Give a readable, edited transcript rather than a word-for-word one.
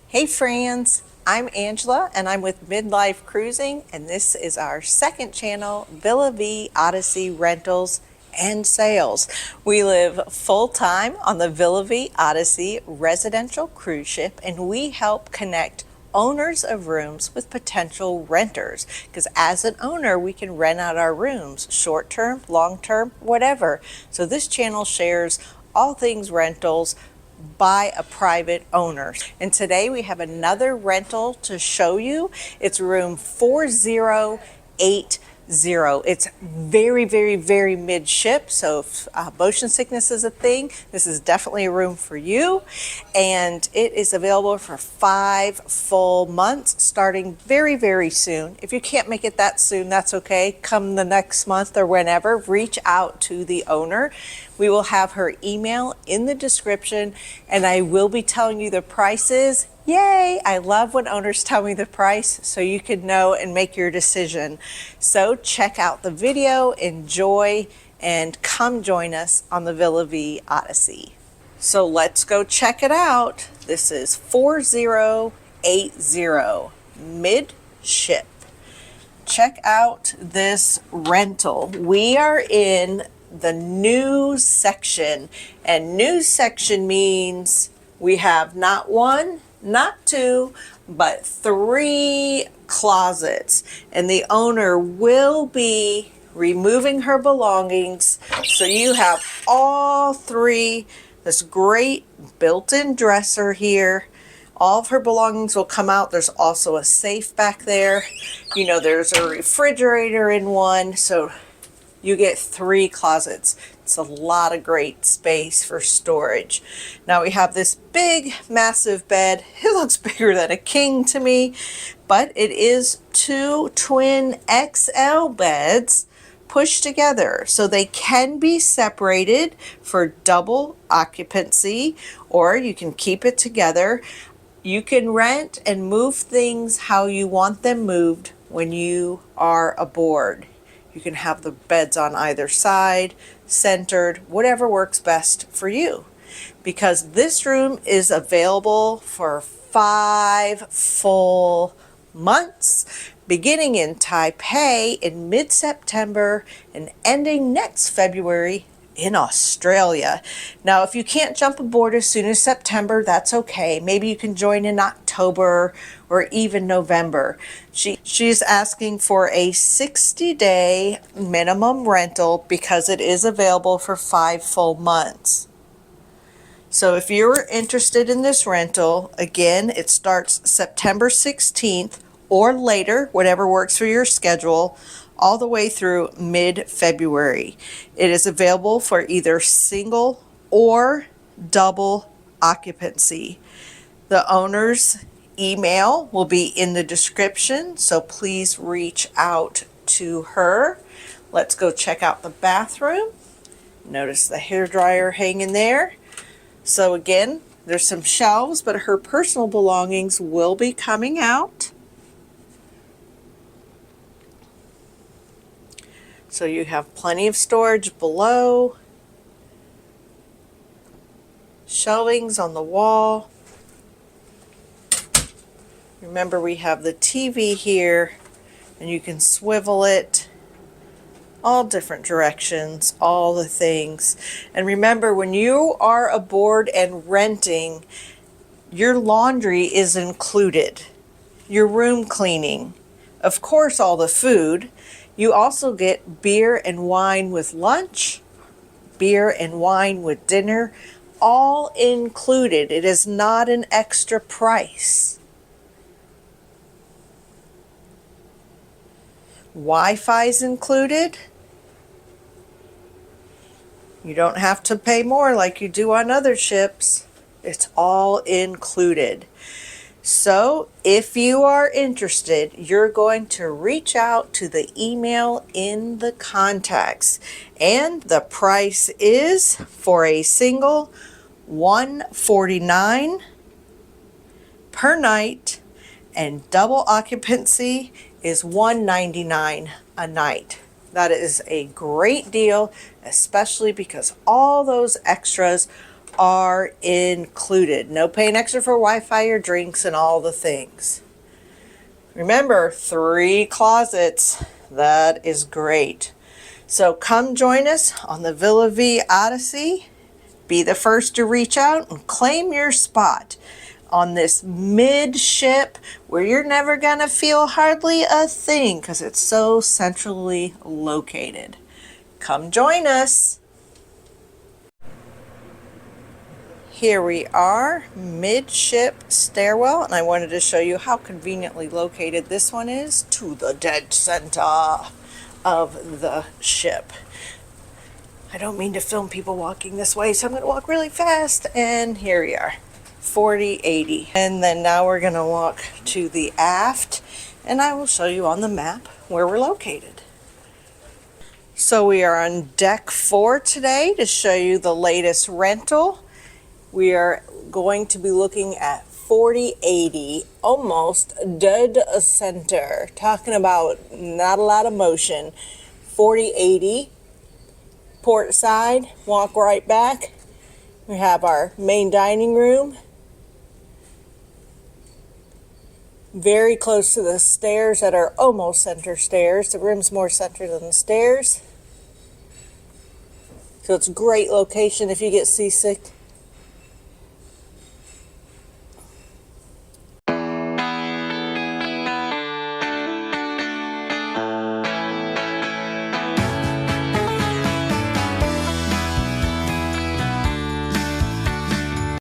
Hey friends, I'm Angela and I'm with Midlife Cruising, and this is our second channel, Villa Vie Odyssey Rentals and Sales. We live full-time on the Villa Vie Odyssey Residential cruise ship, and we help connect owners of rooms with potential renters, because as an owner we can rent out our rooms short-term, long-term, whatever. So this channel shares all things rentals by a private owner. And today we have another rental to show you. It's room 4080. It's very, very, very midship. So if motion sickness is a thing, this is definitely a room for you. And it is available for 5 full months, starting very, very soon. If you can't make it that soon, that's okay. Come the next month or whenever, reach out to the owner. We will have her email in the description, and I will be telling you the prices. Yay! I love when owners tell me the price so you can know and make your decision. So check out the video, enjoy, and come join us on the Villa Vie Odyssey. So let's go check it out. This is 4080 midship. Check out this rental. We are in the news section, and news section means we have not one, not two, but 3 closets, and the owner will be removing her belongings, so you have all 3. This great built-in dresser here. All of her belongings will come out. There's also a safe back there. You know, there's a refrigerator in one, so you get 3 closets. It's a lot of great space for storage. Now we have this big, massive bed. It looks bigger than a king to me, but it is 2 twin XL beds pushed together. So they can be separated for double occupancy, or you can keep it together. You can rent and move things how you want them moved when you are aboard. You can have the beds on either side, centered, whatever works best for you. Because this room is available for 5 full months, beginning in Taipei in mid-September and ending next February in Australia. Now, if you can't jump aboard as soon as September, that's okay. Maybe you can join in October or even November. She's asking for a 60-day minimum rental because it is available for 5 full months. So if you're interested in this rental, again, it starts September 16th or later, whatever works for your schedule, all the way through mid-February. It is available for either single or double occupancy. The owner's email will be in the description, so please reach out to her. Let's go check out the bathroom. Notice the hairdryer hanging there. So again, there's some shelves, but her personal belongings will be coming out. So you have plenty of storage below, shelvings on the wall. Remember, we have the TV here, and you can swivel it all different directions, all the things. And remember, when you are aboard and renting, your laundry is included, your room cleaning, of course, all the food. You also get beer and wine with lunch, beer and wine with dinner, all included. It is not an extra price. Wi-Fi is included. You don't have to pay more like you do on other ships. It's all included. So if you are interested, you're going to reach out to the email in the contacts, and the price is for a single $149 per night, and double occupancy is $199 a night. That is a great deal, especially because all those extras are included. No paying extra for Wi-Fi or drinks and all the things. Remember, 3 closets. That is great. So come join us on the Villa Vie Odyssey. Be the first to reach out and claim your spot on this midship where you're never gonna feel hardly a thing because it's so centrally located. Come join us. Here we are, midship stairwell, and I wanted to show you how conveniently located this one is to the dead center of the ship. I don't mean to film people walking this way, so I'm going to walk really fast, and here we are, 4080. And then now we're going to walk to the aft, and I will show you on the map where we're located. So we are on deck 4 today to show you the latest rental. We are going to be looking at 4080, almost dead center. Talking about not a lot of motion. 4080, port side, walk right back. We have our main dining room. Very close to the stairs that are almost center stairs. The room's more center than the stairs. So it's a great location if you get seasick.